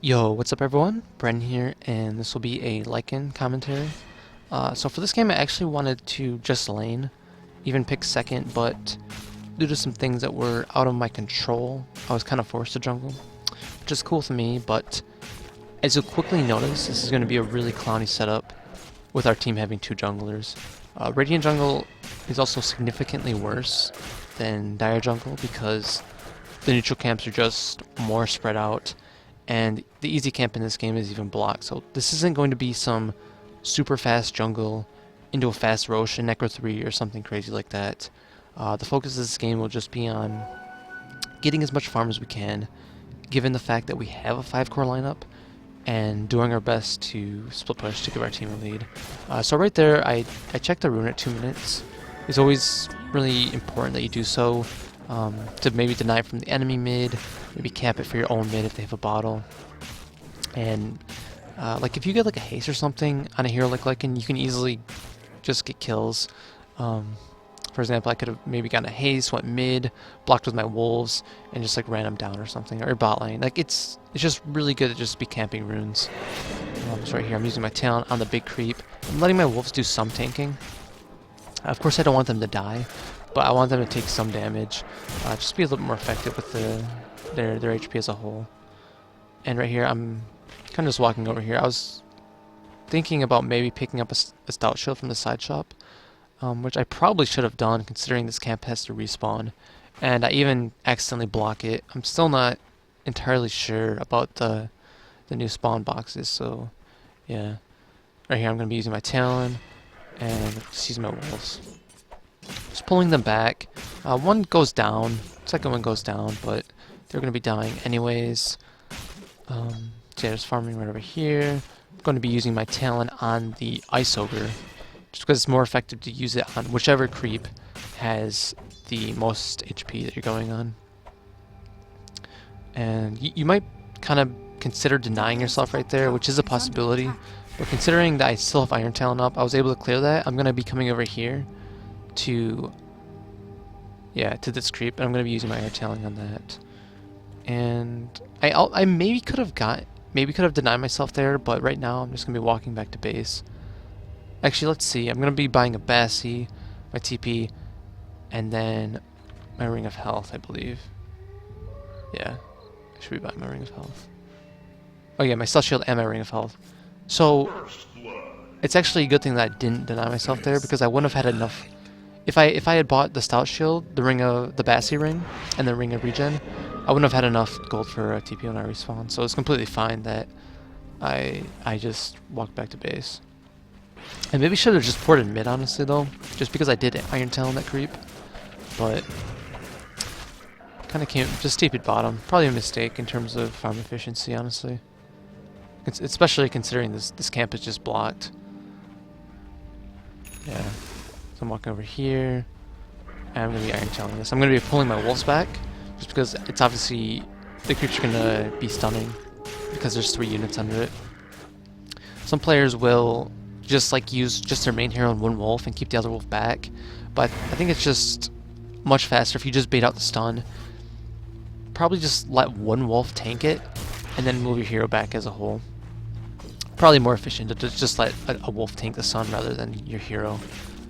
Yo, what's up everyone? Bren here, and this will be a Lycan commentary. So for this game I actually wanted to just lane, even pick second, but due to some things that were out of my control, I was kind of forced to jungle, which is cool for me, but as you'll quickly notice, this is going to be a really clowny setup with our team having two junglers. Radiant jungle is also significantly worse than Dire jungle because the neutral camps are just more spread out, and the easy camp in this game is even blocked. So this isn't going to be some super fast jungle into a fast Roshan, Necro 3 or something crazy like that. The focus of this game will just be on getting as much farm as we can, given the fact that we have a 5-core lineup, and doing our best to split push to give our team a lead. So right there, I checked the rune at 2 minutes. It's always really important that you do so, to maybe deny it from the enemy mid, maybe camp it for your own mid if they have a bottle. And like if you get like a haste or something on a hero like Lycan, you can easily just get kills. For example, I could have maybe gotten a haste, went mid, blocked with my wolves, and just like ran them down or something, or bot lane. Like it's just really good to just be camping runes. So right here, I'm using my talent on the big creep. I'm letting my wolves do some tanking. Of course, I don't want them to die, but I want them to take some damage, just be a little bit more effective with their HP as a whole. And right here, I'm kind of just walking over here. I was thinking about maybe picking up a stout shield from the side shop, which I probably should have done considering this camp has to respawn, and I even accidentally block it. I'm still not entirely sure about the new spawn boxes, so yeah. Right here, I'm going to be using my talon and just using my wolves. Just pulling them back. One goes down, second one goes down, but they're going to be dying anyways. So yeah, just farming right over here. I'm going to be using my talent on the Ice Ogre, just because it's more effective to use it on whichever creep has the most HP that you're going on. And you might kind of consider denying yourself right there, which is a possibility. But considering that I still have Iron Talent up, I was able to clear that. I'm going to be coming over here to this creep, and I'm going to be using my Iron Talent on that. And I maybe could have denied myself there, but right now I'm just going to be walking back to base. Actually, let's see. I'm going to be buying a Bassi, my TP, and then my Ring of Health, I believe. Yeah, I should be buying my Ring of Health. Oh yeah, my Stealth Shield and my Ring of Health. So, it's actually a good thing that I didn't deny myself there, because I wouldn't have had enough. If I had bought the Stout Shield, the Bassi Ring, and the Ring of Regen, I wouldn't have had enough gold for a TP when I respawn. So it's completely fine that I just walked back to base. And maybe should have just ported mid, honestly, though, just because I did Iron Talon that creep. But kind of came just TP'd bottom. Probably a mistake in terms of farm efficiency, honestly. Especially considering this camp is just blocked. Yeah. So I'm walking over here, and I'm going to be Iron Talenting this. I'm going to be pulling my wolves back, just because it's obviously the creeps are going to be stunning, because there's 3 units under it. Some players will just like use just their main hero and one wolf and keep the other wolf back, but I think it's just much faster if you just bait out the stun. Probably just let one wolf tank it, and then move your hero back as a whole. Probably more efficient to just let a wolf tank the stun rather than your hero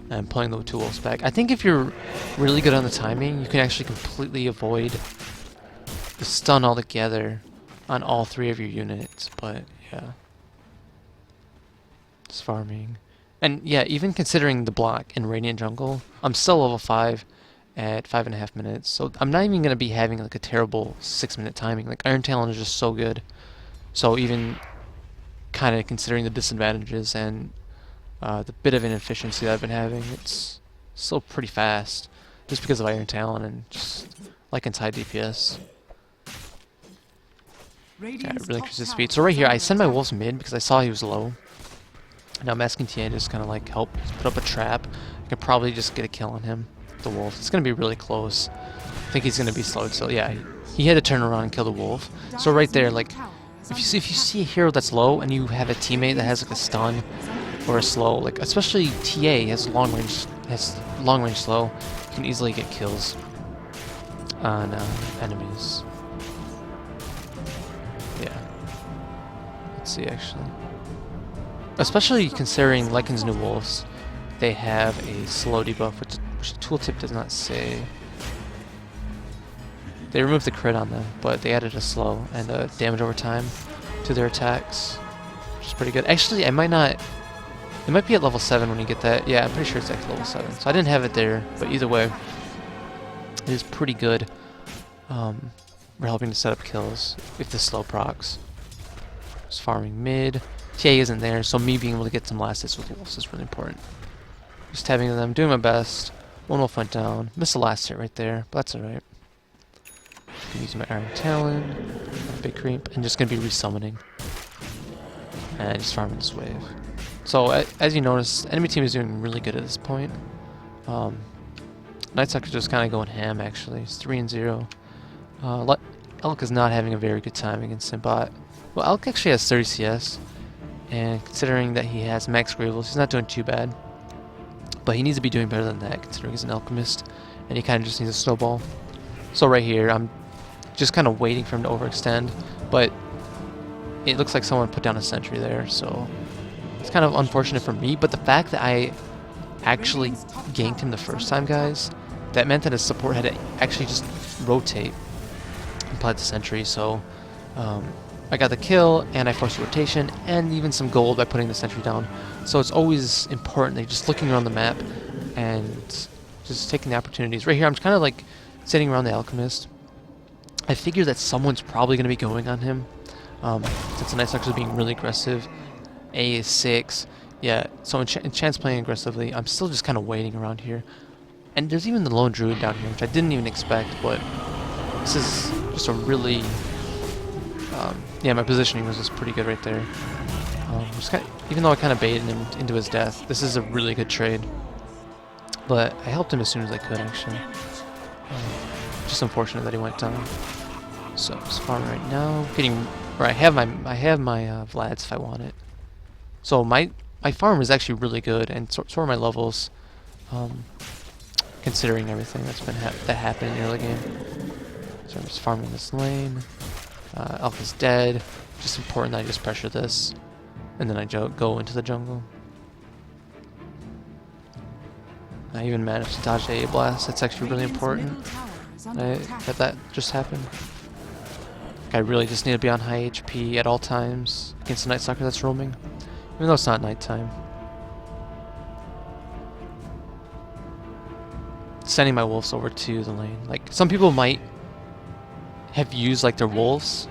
and pulling the 2 wolves back. I think if you're really good on the timing, you can actually completely avoid the stun altogether on all 3 of your units, but yeah. Just farming. And yeah, even considering the block in Radiant Jungle, I'm still level 5 at 5.5 minutes, so I'm not even going to be having like a terrible 6-minute timing. Like Iron Talon is just so good. So even kind of considering the disadvantages and the bit of inefficiency that I've been having, it's still pretty fast, just because of Iron Talon and just like inside DPS. Yeah, it really increases speed. So right here, I send my wolves mid because I saw he was low. Now I'm asking TA to just kind of like help put up a trap. I can probably just get a kill on him, the wolf. It's going to be really close. I think he's going to be slowed, so yeah, he had to turn around and kill the wolf. So right there, like, if you see a hero that's low and you have a teammate that has like a stun or a slow, like especially TA has long range slow, you can easily get kills on enemies. Yeah. Let's see, actually. Especially considering Lycan's new wolves, they have a slow debuff, which the tooltip does not say. They removed the crit on them, but they added a slow and a damage over time to their attacks, which is pretty good. Actually, I might not. It might be at level 7 when you get that. Yeah, I'm pretty sure it's at level 7. So I didn't have it there, but either way, it is pretty good for helping to set up kills if the slow procs. Just farming mid. TA isn't there, so me being able to get some last hits with wolves is really important. Just tabbing them, doing my best. One wolf went down. Missed the last hit right there, but that's alright. Using my Iron Talon, big creep, and just gonna be resummoning. And just farming this wave. So, as you notice, enemy team is doing really good at this point. Nightsucker's just kind of going ham, actually. He's 3-0. Elk is not having a very good time against Simbot. Well, Elk actually has 30 CS, and considering that he has max Gravels, he's not doing too bad. But he needs to be doing better than that, considering he's an Alchemist, and he kind of just needs a snowball. So right here, I'm just kind of waiting for him to overextend, but it looks like someone put down a sentry there, so it's kind of unfortunate for me. But the fact that I actually ganked him the first time, guys, that meant that his support had to actually just rotate and apply the sentry, so I got the kill, and I forced a rotation, and even some gold by putting the sentry down. So it's always important that you're just looking around the map and just taking the opportunities. Right here, I'm kind of like sitting around the Alchemist. I figure that someone's probably going to be going on him, since the Nightsucker's is being really aggressive. A is 6. Yeah, so Enchant's playing aggressively. I'm still just kind of waiting around here. And there's even the Lone Druid down here, which I didn't even expect, but this is just a really... yeah, my positioning was just pretty good right there. Even though I kind of baited him into his death, this is a really good trade. But I helped him as soon as I could, actually. Just unfortunate that he went down. So I'm farming right now, I have my Vlads if I want it. So my farm is actually really good, and so are my levels, considering everything that's been that happened in the early game. So I'm just farming this lane. Alpha's dead. Just important that I just pressure this, and then I go into the jungle. I even managed to dodge the A blast. That's actually really important. That just happened. I really just need to be on high HP at all times against the Nightsucker that's roaming, even though it's not nighttime. Sending my wolves over to the lane. Like, some people might have used like their wolves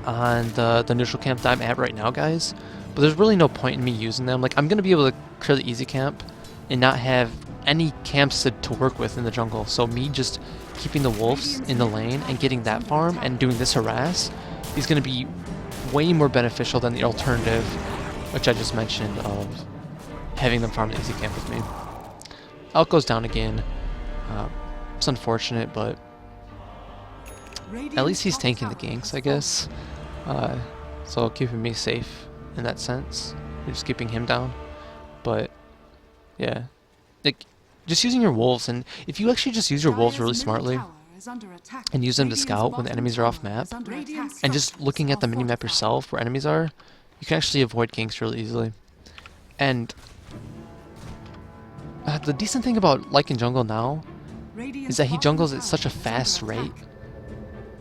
on the neutral camp that I'm at right now, guys, but there's really no point in me using them. Like, I'm gonna be able to clear the easy camp and not have any camps to work with in the jungle. So me just keeping the wolves in the lane and getting that farm and doing this harass is going to be way more beneficial than the alternative, which I just mentioned, of having them farm the easy camp with me. Elk goes down again. It's unfortunate, but at least he's tanking the ganks, I guess. So keeping me safe in that sense. We're just keeping him down. But yeah, like, just using your wolves, and if you actually just use your wolves really smartly and use them to scout when the enemies are off map, and just looking at the minimap yourself where enemies are, you can actually avoid ganks really easily. And the decent thing about Lycan jungle now is that he jungles at such a fast rate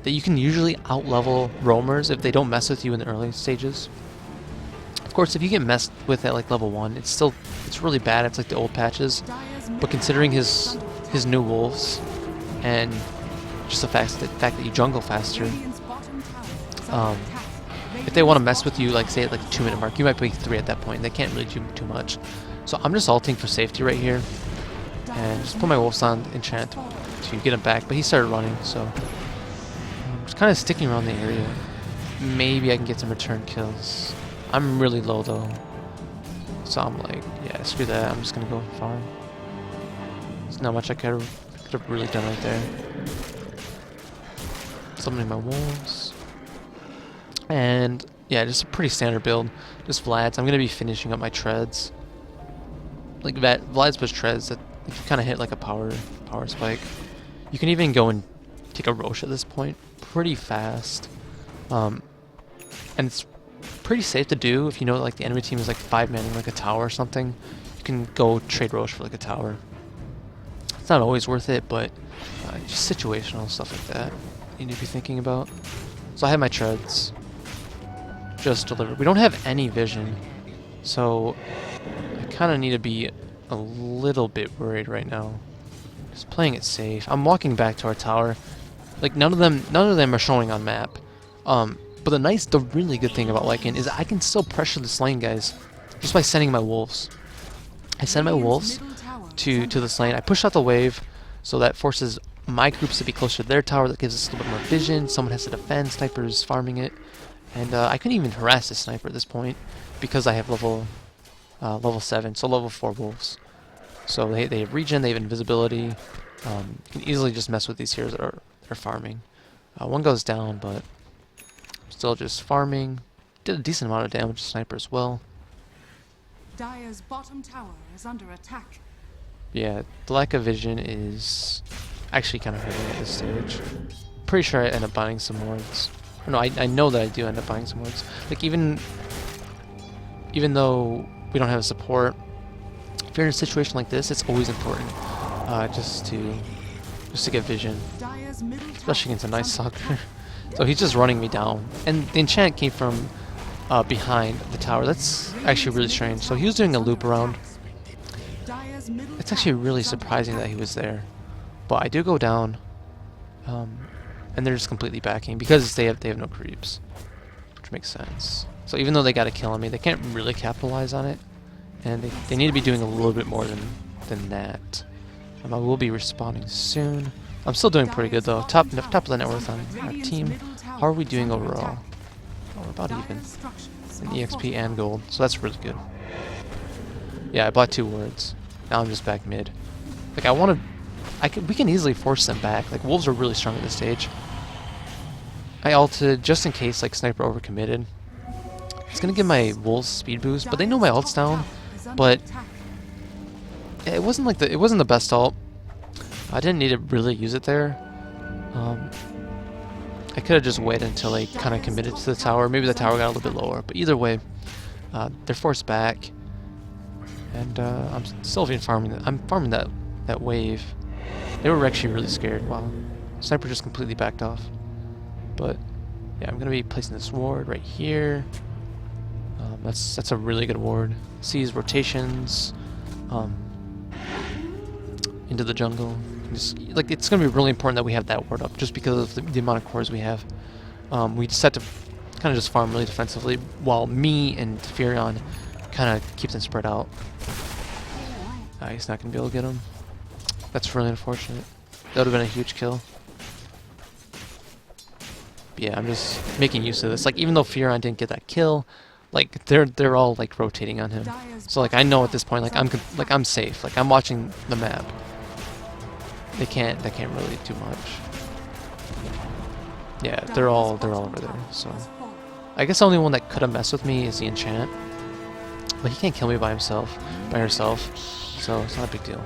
that you can usually out-level roamers if they don't mess with you in the early stages. Of course, if you get messed with at like level 1, it's really bad. It's like the old patches. But considering his new wolves and just the fact that you jungle faster, if they want to mess with you, like say at like the 2-minute mark, you might be 3 at that point. They can't really do too much. So I'm just ulting for safety right here, and just put my wolves on enchant to get him back. But he started running, so I'm just kind of sticking around the area. Maybe I can get some return kills. I'm really low though, so I'm like, yeah, screw that. I'm just gonna go farm. There's not much I could have really done right there. Summoning my wolves, and yeah, just a pretty standard build. Just Vlads. I'm gonna be finishing up my treads. Like Vlads plus treads. That if you kind of hit like a power spike, you can even go and take a Rosh at this point pretty fast. And it's pretty safe to do if you know like the enemy team is like 5-manning like a tower or something. You can go trade Rosh for like a tower. It's not always worth it, but just situational stuff like that you need to be thinking about. So I have my treads just delivered. We don't have any vision, so I kind of need to be a little bit worried right now. Just playing it safe. I'm walking back to our tower. Like none of them are showing on map. But the really good thing about Lycan is I can still pressure this lane, guys, just by sending my wolves. I send my wolves to this lane. I push out the wave, so that forces my groups to be closer to their tower. That gives us a little bit more vision. Someone has to defend. Sniper's farming it, and I couldn't even harass this sniper at this point because I have level 7, so level 4 wolves. So they have regen, they have invisibility. You can easily just mess with these heroes that are farming. One goes down, but still just farming. Did a decent amount of damage to sniper as well. Dire's bottom tower is under attack. Yeah, the lack of vision is actually kind of hurting at this stage. Pretty sure I end up buying some wards. No, I know that I do end up buying some wards. Like even though we don't have support, if you're in a situation like this, it's always important just to get vision, especially against a nice soccer. So he's just running me down, and the enchant came from behind the tower. That's actually really strange. So he was doing a loop around. It's actually really surprising that he was there. But I do go down, and they're just completely backing because they have no creeps, which makes sense. So even though they got a kill on me, they can't really capitalize on it, and they need to be doing a little bit more than that. I will be respawning soon. I'm still doing pretty good though. Top of the net worth on our team. How are we doing overall? Oh, we're about even in EXP and gold, so that's really good. Yeah, I bought 2 wards. Now I'm just back mid. Like we can easily force them back. Like wolves are really strong at this stage. I ulted just in case like sniper overcommitted. It's gonna give my wolves speed boost, but they know my ult's down. But it wasn't the best ult. I didn't need to really use it there. I could have just waited until they kind of committed to the tower. Maybe the tower got a little bit lower, but either way, they're forced back. And I'm still even farming that. I'm farming that wave. They were actually really scared. Wow, sniper just completely backed off. But yeah, I'm gonna be placing this ward right here. That's a really good ward. Sees rotations into the jungle. Just, like, it's gonna be really important that we have that ward up, just because of the amount of cores we have. We just had to kind of just farm really defensively, while me and Furion kind of keep them spread out. He's not gonna be able to get him. That's really unfortunate. That would have been a huge kill. But yeah, I'm just making use of this. Like, even though Furion didn't get that kill, like they're all like rotating on him. So like I know at this point, like I'm safe. Like I'm watching the map. They can't really do much. Yeah, they're all over there. So I guess the only one that could have messed with me is the enchant. But he can't kill me by herself. So it's not a big deal.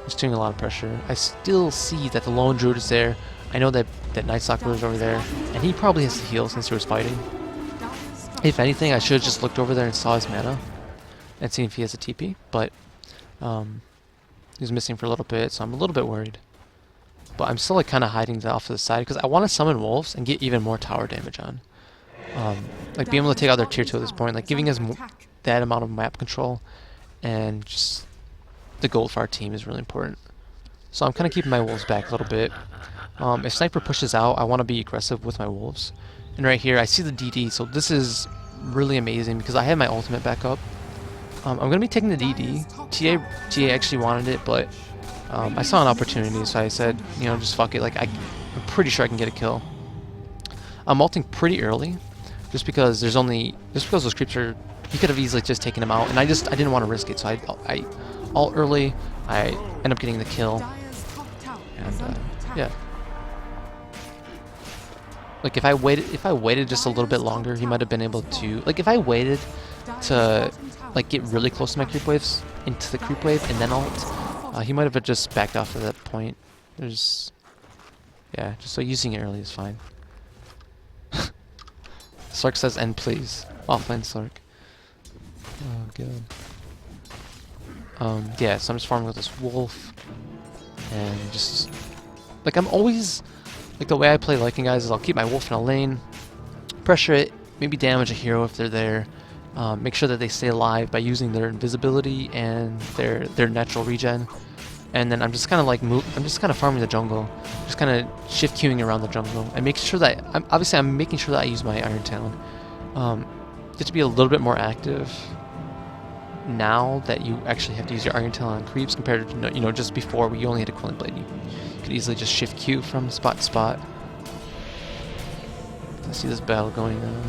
Just doing a lot of pressure. I still see that the lone druid is there. I know that Night Stalker is over there, and he probably has to heal since he was fighting. If anything, I should have just looked over there and saw his mana and seen if he has a TP, but he's missing for a little bit, so I'm a little bit worried. But I'm still like kind of hiding off to the side because I want to summon wolves and get even more tower damage on. Like being able to take out their tier 2 at this point, like giving us that amount of map control, and just the gold for our team is really important. So I'm kind of keeping my wolves back a little bit. If sniper pushes out, I want to be aggressive with my wolves. And right here, I see the DD, so this is really amazing because I have my ultimate back up. I'm going to be taking the DD. TA actually wanted it, but I saw an opportunity, so I said, you know, just fuck it. Like, I'm pretty sure I can get a kill. I'm ulting pretty early, just because those creeps are, you could have easily just taken them out, and I didn't want to risk it, so I ult early, I end up getting the kill, and yeah. Like if I waited just a little bit longer, he might have been able to, like if I waited to like get really close to my creep waves, into the creep wave and then ult, he might have just backed off at that point. Yeah, just so using it early is fine. Slark says end please. Offline Slark. Oh god. Yeah, so I'm just farming with this wolf. And just like I'm always like the way I play Lycan guys is I'll keep my wolf in a lane, pressure it, maybe damage a hero if they're there. Make sure that they stay alive by using their invisibility and their natural regen. And then I'm just kind of like I'm just kind of farming the jungle, just kind of shift queuing around the jungle, and making sure that I'm making sure that I use my Iron Talon. Just to be a little bit more active now that you actually have to use your Iron Talon on creeps compared to just before where you only had a Quelling Blade. You could easily just shift queue from spot to spot. I see this battle going on.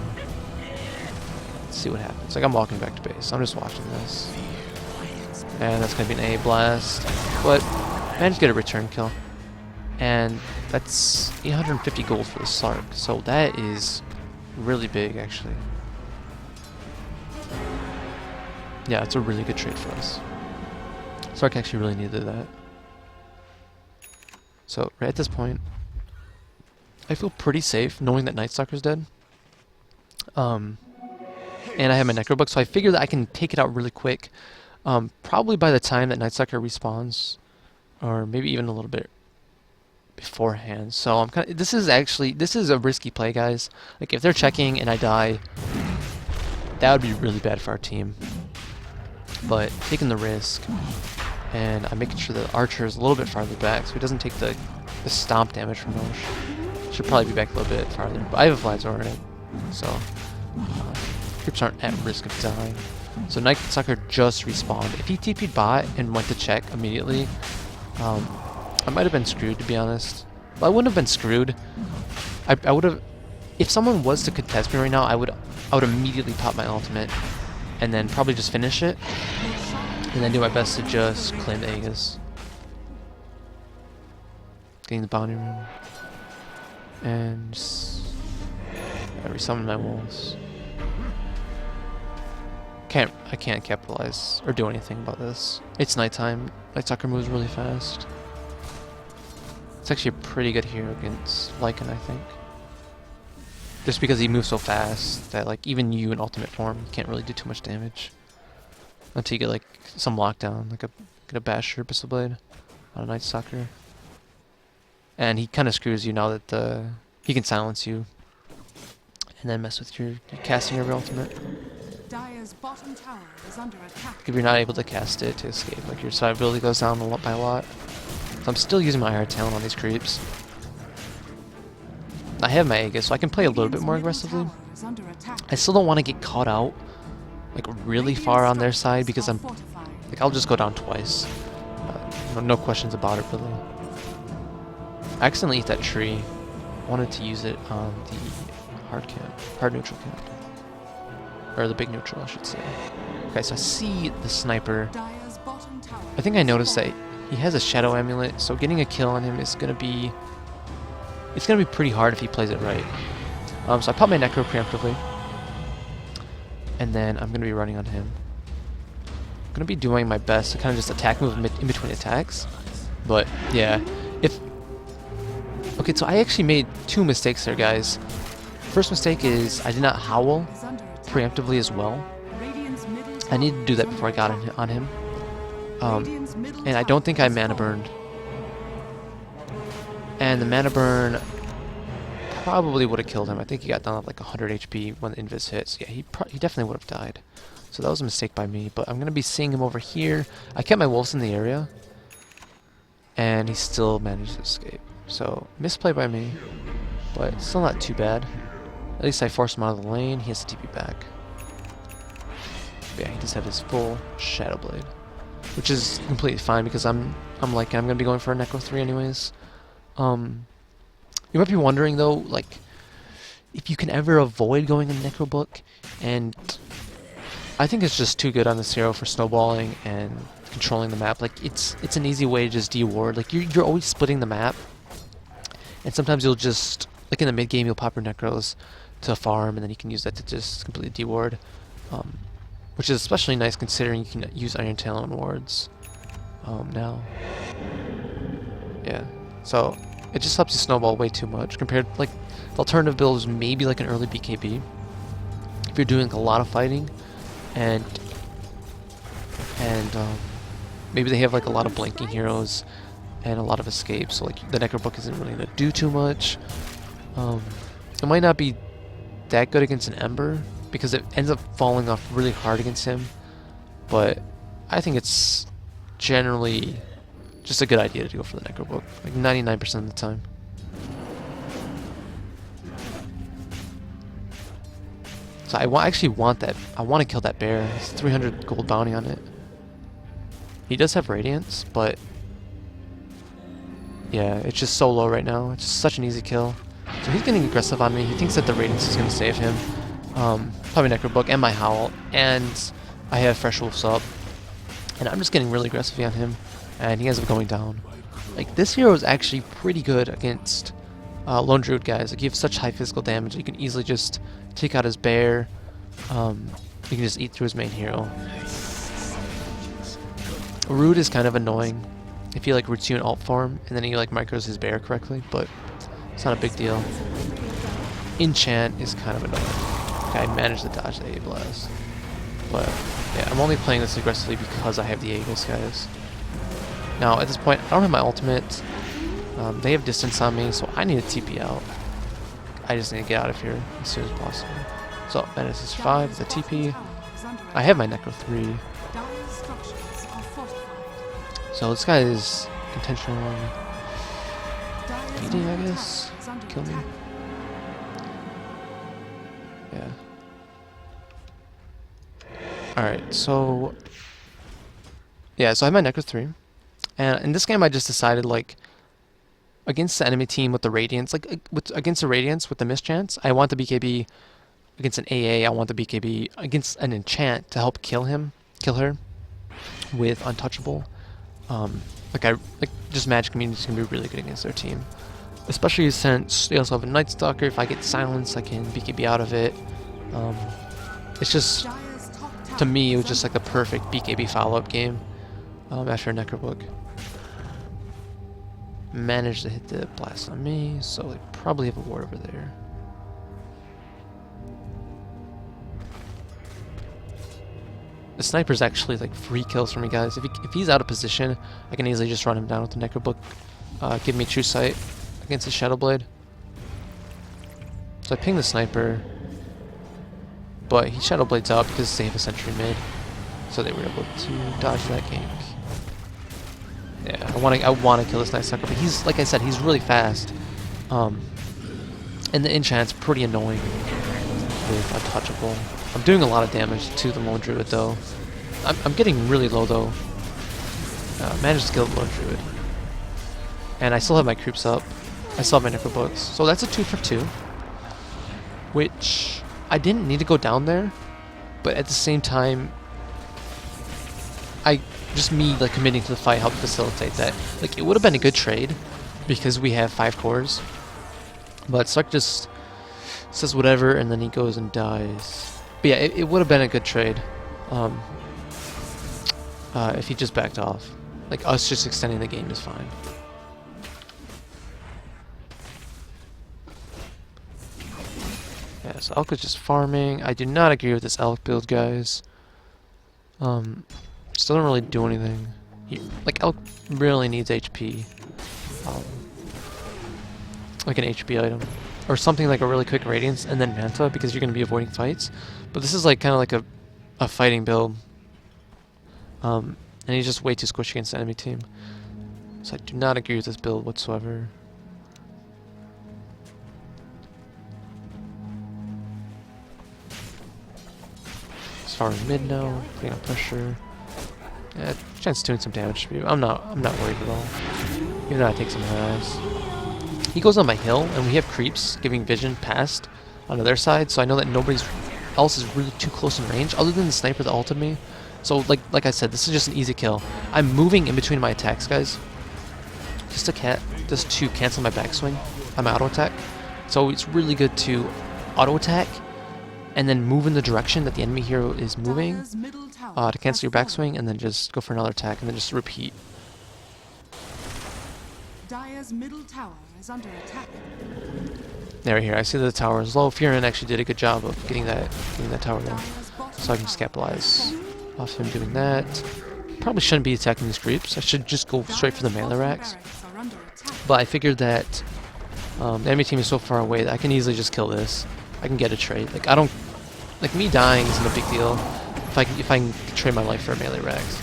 Let's see what happens. Like I'm walking back to base. I'm just watching this. And that's going to be an A blast. But managed to get a return kill. And that's 850 gold for the Slark. So that is really big, actually. Yeah, it's a really good trade for us. Slark actually really needed that. So right at this point, I feel pretty safe knowing that Night Stalker's dead. And I have my Necrobook, so I figure that I can take it out really quick. Probably by the time that Night Stalker respawns, or maybe even a little bit beforehand. So I'm kind of. This is a risky play, guys. Like if they're checking and I die, that would be really bad for our team. But taking the risk, and I'm making sure the Archer is a little bit farther back, so he doesn't take the stomp damage from Rosh. Should probably be back a little bit farther. But I have a Vlad's already, so creeps aren't at risk of dying. So Night Stalker just respawned. If he TP'd bot and went to check immediately, I might have been screwed, to be honest. Well, I wouldn't have been screwed. I would have, if someone was to contest me right now, I would immediately pop my ultimate, and then probably just finish it, and then do my best to just claim the Aegis. Getting the bounty room, and just resummon my wolves. I can't capitalize or do anything about this. It's nighttime. Night Stalker moves really fast. It's actually a pretty good hero against Lycan, I think. Just because he moves so fast that like even you in ultimate form can't really do too much damage. Until you get like some lockdown, like get a Basher Pistol Blade on a Night Stalker. And he kind of screws you now that he can silence you. And then mess with your casting of your ultimate. Dire's bottom tower is under attack. If you're not able to cast it to escape, like your survivability goes down a lot by a lot. So I'm still using my Iron Talon on these creeps. I have my Aegis, so I can play a little bit more aggressively. I still don't want to get caught out, like really far on their side, because I'll just go down twice. No questions about it, really. I accidentally ate that tree. I wanted to use it on the hard neutral camp. Or the big neutral, I should say. Okay, so I see the sniper. I think I noticed that he has a shadow amulet, so getting a kill on him is gonna be pretty hard if he plays it right. So I pop my Necro preemptively, and then I'm gonna be running on him. I'm gonna be doing my best to kind of just attack move in between attacks. But yeah, okay, so I actually made two mistakes there, guys. First mistake is I did not howl preemptively as well. I needed to do that before I got on him. And I don't think I mana burned. And the mana burn probably would have killed him. I think he got down at like 100 HP when the invis hit. So yeah, he definitely would have died. So that was a mistake by me. But I'm going to be seeing him over here. I kept my wolves in the area. And he still managed to escape. So misplay by me. But still not too bad. At least I forced him out of the lane. He has to TP back. But yeah, he does have his full Shadow Blade, which is completely fine because I'm gonna be going for a Necro 3 anyways. You might be wondering though, like, if you can ever avoid going in Necrobook, and I think it's just too good on this hero for snowballing and controlling the map. Like it's an easy way to just de-ward. Like you're always splitting the map, and sometimes you'll just, like in the mid game, you'll pop your Necros to farm, and then you can use that to just completely de-ward, which is especially nice considering you can use Iron Talon wards now. Yeah, so it just helps you snowball way too much compared, like, the alternative build is maybe like an early BKB, if you're doing like, a lot of fighting, and maybe they have like a lot of blanking heroes and a lot of escapes, so like the Necrobook isn't really gonna do too much. It might not be that good against an Ember because it ends up falling off really hard against him, but I think it's generally just a good idea to go for the Necrobook, like 99% of the time. So I actually want that. I want to kill that bear. It's 300 gold bounty on it. He does have Radiance, but yeah, it's just so low right now. It's just such an easy kill. So he's getting aggressive on me. He thinks that the Radiance is going to save him. Probably Necrobook and my Howl, and I have Fresh Wolves up. And I'm just getting really aggressive on him, and he ends up going down. Like, this hero is actually pretty good against Lone Druid guys. Like, you have such high physical damage, you can easily just take out his bear. You can just eat through his main hero. Root is kind of annoying if you like roots you in alt form and then he like micros his bear correctly, but it's not a big deal. Enchant is kind of annoying. Okay, I managed to dodge the A-Blast. But yeah, I'm only playing this aggressively because I have the Aegis, guys. Now at this point, I don't have my ultimate. They have distance on me, so I need to TP out. I just need to get out of here as soon as possible. So Menace is 5, the TP. I have my Necro 3. So this guy is intentional beating, I guess. Kill me. Yeah. Alright, so yeah, so I have my Necro 3. And in this game I just decided, like, against the enemy team with the Radiance, like against the Radiance with the mischance, I want the BKB. Against an AA, I want the BKB. Against an enchant to help kill her with Untouchable. Just Magic Community is gonna be really good against their team, especially since they also have a Night Stalker. If I get silenced, I can BKB out of it. It's just, to me, it was just like the perfect BKB follow-up game after a Necrobook. Managed to hit the blast on me, so they probably have a ward over there. The sniper's actually like free kills for me, guys. If he's out of position, I can easily just run him down with the Necrobook. Give me True Sight against the Shadow Blade. So I ping the sniper, but he Shadow Blades out because they have a sentry mid, so they were able to dodge that gank. Yeah, I want to kill this Night Stalker, but he's, like I said, he's really fast. And the enchant's pretty annoying with Untouchable. I'm doing a lot of damage to the Lone Druid though. I'm getting really low though. Managed to kill the Lone Druid. And I still have my creeps up. I still have my Necrobooks. So that's a 2 for 2. Which, I didn't need to go down there. But at the same time, just me like committing to the fight helped facilitate that. Like, it would have been a good trade because we have 5 cores. But Suck just says whatever and then he goes and dies. But yeah, it would have been a good trade if he just backed off. Like, us just extending the game is fine. Yeah, so Elk is just farming. I do not agree with this Elk build, guys. Still don't really do anything. Like, Elk really needs HP. Like an HP item. Or something like a really quick Radiance and then Manta, because you're going to be avoiding fights. But this is like kind of like a fighting build. And he's just way too squishy against the enemy team. So I do not agree with this build whatsoever. As far as mid now, putting on pressure. Yeah, Chance doing some damage to me. I'm not worried at all. Even though I take some harass. He goes on my hill, and we have creeps giving vision past onto their side, so I know that nobody else is really too close in range, other than the sniper that ulted me. So, like I said, this is just an easy kill. I'm moving in between my attacks, guys, just to cancel my backswing on my auto attack. So it's really good to auto attack and then move in the direction that the enemy hero is moving to cancel your backswing, and then just go for another attack, and then just repeat. Dire's middle tower is under attack. There, here. I see that the tower is low. Furin actually did a good job of getting that tower low. Dire's bottom So I can just capitalize off him doing that. Probably shouldn't be attacking these creeps. I should just go straight for the melee racks. are under attack. But I figured that the enemy team is so far away that I can easily just kill this. I can get a trade. Like I don't like me dying isn't a big deal if I can trade my life for melee racks.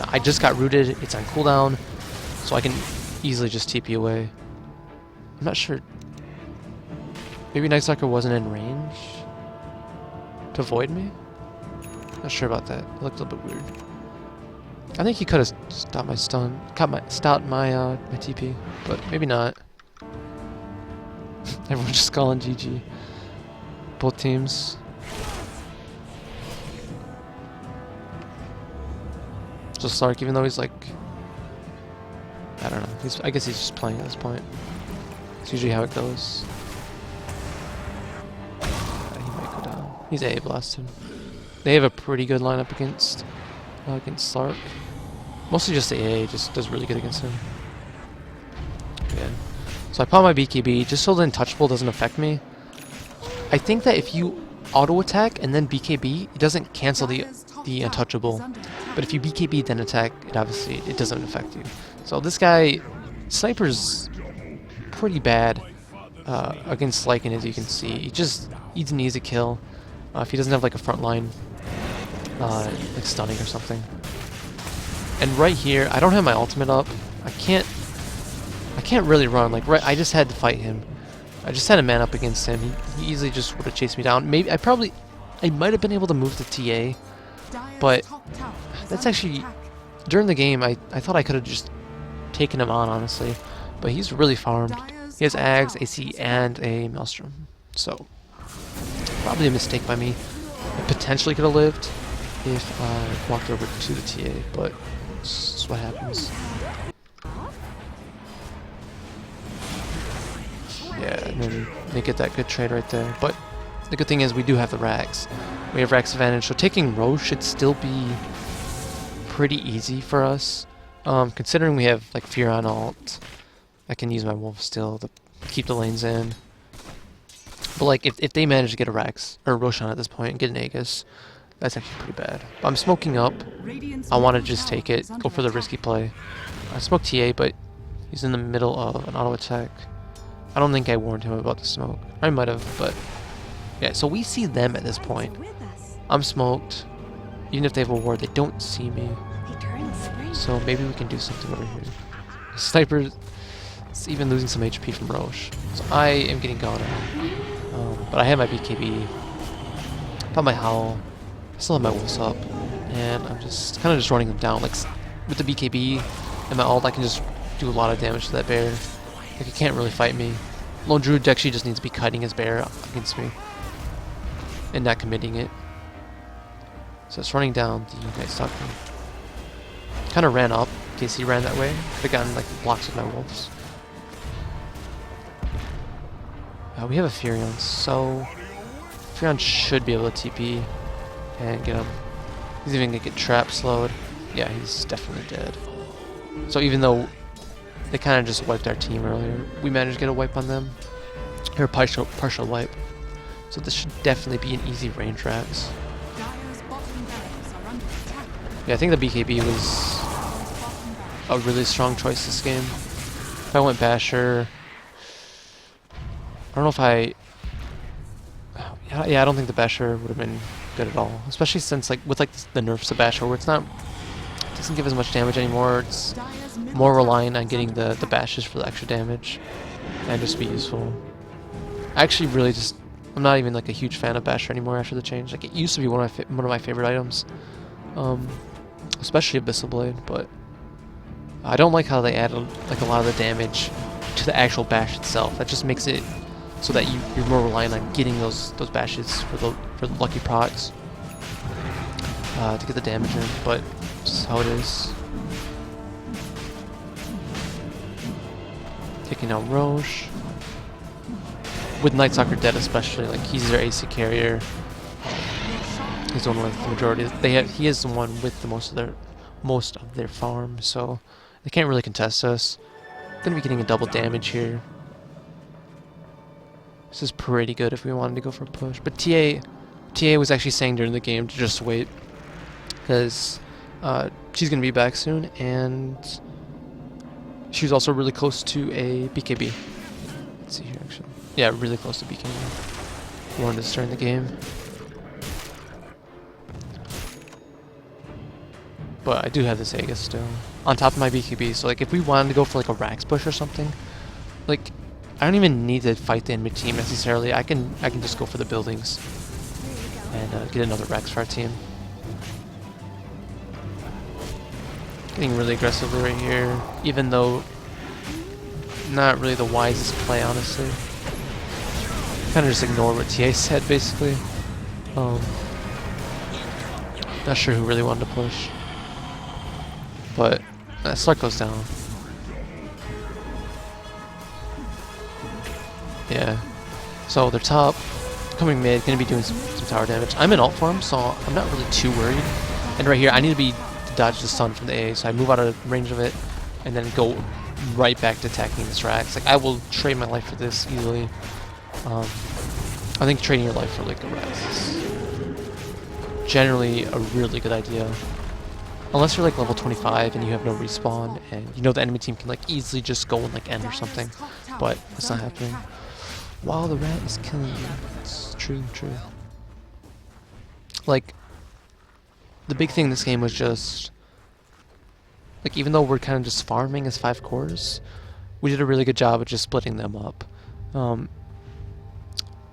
I just got rooted. It's on cooldown, so I can easily just TP away. I'm not sure. Maybe Night Stalker wasn't in range to avoid me? Not sure about that. It looked a little bit weird. I think he could have stopped my stun, stopped my my TP, but maybe not. Everyone's just calling GG. Both teams. So Slark, even though he's like, I don't know. I guess he's just playing at this point. It's usually how it goes. He might go down. He's AA blasted. They have a pretty good lineup against Slark. Mostly just AA, just does really good against him. Yeah. So I pop my BKB just so the untouchable doesn't affect me. I think that if you auto attack and then BKB, it doesn't cancel the untouchable. But if you BKB then attack, it doesn't affect you. So this guy, Sniper's pretty bad against Lycan, as you can see. He's an easy kill if he doesn't have like a front line like stunning or something. And right here, I don't have my ultimate up. I can't really run. Like I just had to fight him. I just had a man up against him. He easily just would have chased me down. Maybe I might have been able to move the TA, but that's actually during the game. I thought I could have just taken him on, honestly, but he's really farmed. He has Ags, AC, and a Maelstrom, so probably a mistake by me. I potentially could have lived if I walked over to the TA, but that's what happens. Yeah, and then they get that good trade right there. But the good thing is we do have the racks. We have racks advantage, so taking Roche should still be pretty easy for us. Considering we have like Fear on alt, I can use my Wolf still to keep the lanes in. But like if they manage to get a Rax or Roshan at this point and get an Aegis, that's actually pretty bad. But I'm smoking up. I want to just take it, go for the risky play. I smoked TA, but he's in the middle of an auto attack. I don't think I warned him about the smoke. I might have, but yeah, so we see them at this point. I'm smoked. Even if they have a ward, they don't see me. So maybe we can do something over here. Sniper is even losing some HP from Roche. So I am getting gone. But I have my BKB. Got my Howl. Still have my wolves up. And I'm just kind of just running them down. Like with the BKB and my ult, I can just do a lot of damage to that bear. Like he can't really fight me. Lone Druid actually just needs to be kiting his bear against me. And not committing it. So it's running down the Night Stalker. Kind of ran up in case he ran that way. Could have gotten like blocks with my wolves. We have a Furion, so Furion should be able to TP and get him. He's even gonna get trap slowed. Yeah, he's definitely dead. So even though they kind of just wiped our team earlier, we managed to get a wipe on them. Or a partial wipe. So this should definitely be an easy range Rax. Yeah, I think the BKB was a really strong choice this game. If I went Basher, I don't know if yeah, I don't think the Basher would have been good at all. Especially since with the nerfs to Basher, where it doesn't give as much damage anymore. It's more reliant on getting the bashes for the extra damage and just be useful. I actually really I'm not even like a huge fan of Basher anymore after the change. Like it used to be one of my favorite items, especially Abyssal Blade, but I don't like how they add like a lot of the damage to the actual bash itself. That just makes it so that you're more reliant on getting those bashes for the lucky procs to get the damage in. But this is how it is. Taking out Roche. With Night Stalker dead especially, like he's their AC carrier. He's the one with the majority. He is the one with the most of their farm, so they can't really contest us. Gonna be getting a double damage here. This is pretty good if we wanted to go for a push. But TA was actually saying during the game to just wait, because she's going to be back soon, and she was also really close to a BKB. Let's see here, actually. Yeah, really close to BKB. Wanted to start in the game. But I do have this Aegis still on top of my BKB, so like if we wanted to go for like a Rax push or something, like I don't even need to fight the enemy team necessarily. I can just go for the buildings and get another Rax for our team. Getting really aggressive right here, even though not really the wisest play, honestly. Kind of just ignore what TA said, basically. Not sure who really wanted to push. But that Slark goes down. Yeah. So they're top, coming mid, gonna be doing some tower damage. I'm in alt form, so I'm not really too worried. And right here, I need to dodge the stun from the A, so I move out of range of it, and then go right back to attacking this Rax. Like I will trade my life for this easily. I think trading your life for like a Rax is generally a really good idea. Unless you're like level 25 and you have no respawn and you know the enemy team can like easily just go and like end or something. But that's not happening. Wow, the rat is killing you. It's true. Like, the big thing in this game was just, like, even though we're kind of just farming as 5 cores, we did a really good job of just splitting them up. Lone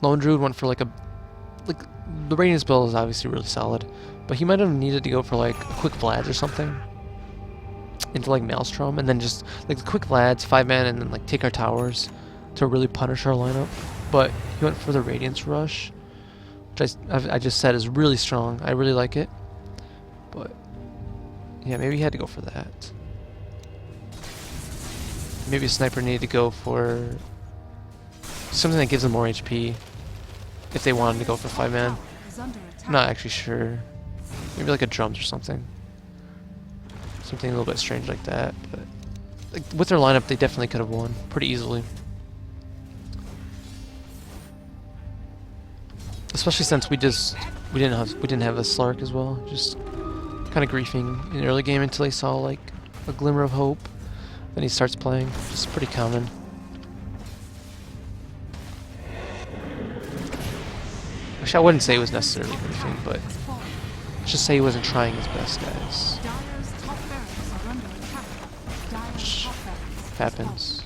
Druid went for like the Radiance build is obviously really solid, but he might have needed to go for like a quick Vlad or something into like Maelstrom, and then just like the quick Vlads, 5-man, and then like take our towers to really punish our lineup. But he went for the Radiance Rush, which I just said is really strong. I really like it, but yeah, maybe he had to go for that. Maybe a sniper needed to go for something that gives them more HP if they wanted to go for 5-man. I'm not actually sure. Maybe like a drums or something. Something a little bit strange like that. But like with their lineup, they definitely could have won pretty easily. Especially since we didn't have a Slark as well. Just kind of griefing in the early game until they saw like a glimmer of hope. Then he starts playing. Just pretty common. Actually, I wouldn't say it was necessarily griefing, but let's just say he wasn't trying his best, guys. Which happens.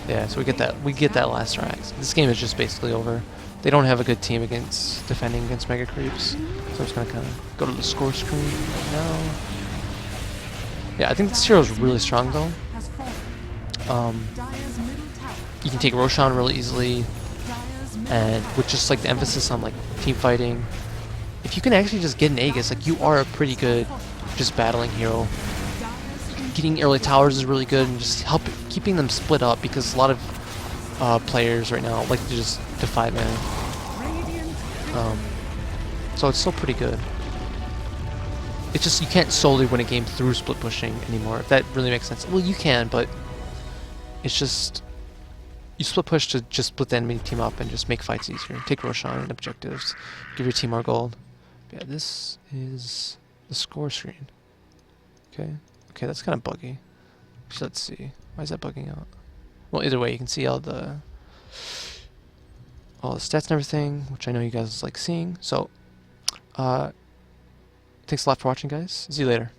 Yeah, so we get that last Rax. This game is just basically over. They don't have a good team against defending against Mega Creeps, so I'm just gonna kind of go to the score screen right now. Yeah, I think this hero is really strong though. You can take Roshan really easily, and with just like the emphasis on like team fighting, if you can actually just get an Aegis, like you are a pretty good just battling hero. Getting early towers is really good, and just keeping them split up, because a lot of players right now like to just defy man. So it's still pretty good. It's just you can't solely win a game through split pushing anymore, if that really makes sense. Well, you can, but it's just you split push to just split the enemy team up and just make fights easier. Take Roshan and objectives, give your team more gold. Yeah, this is the score screen. Okay, that's kind of buggy. So let's see. Why is that bugging out? Well, either way, you can see all the stats and everything, which I know you guys like seeing. So, thanks a lot for watching, guys. See you later.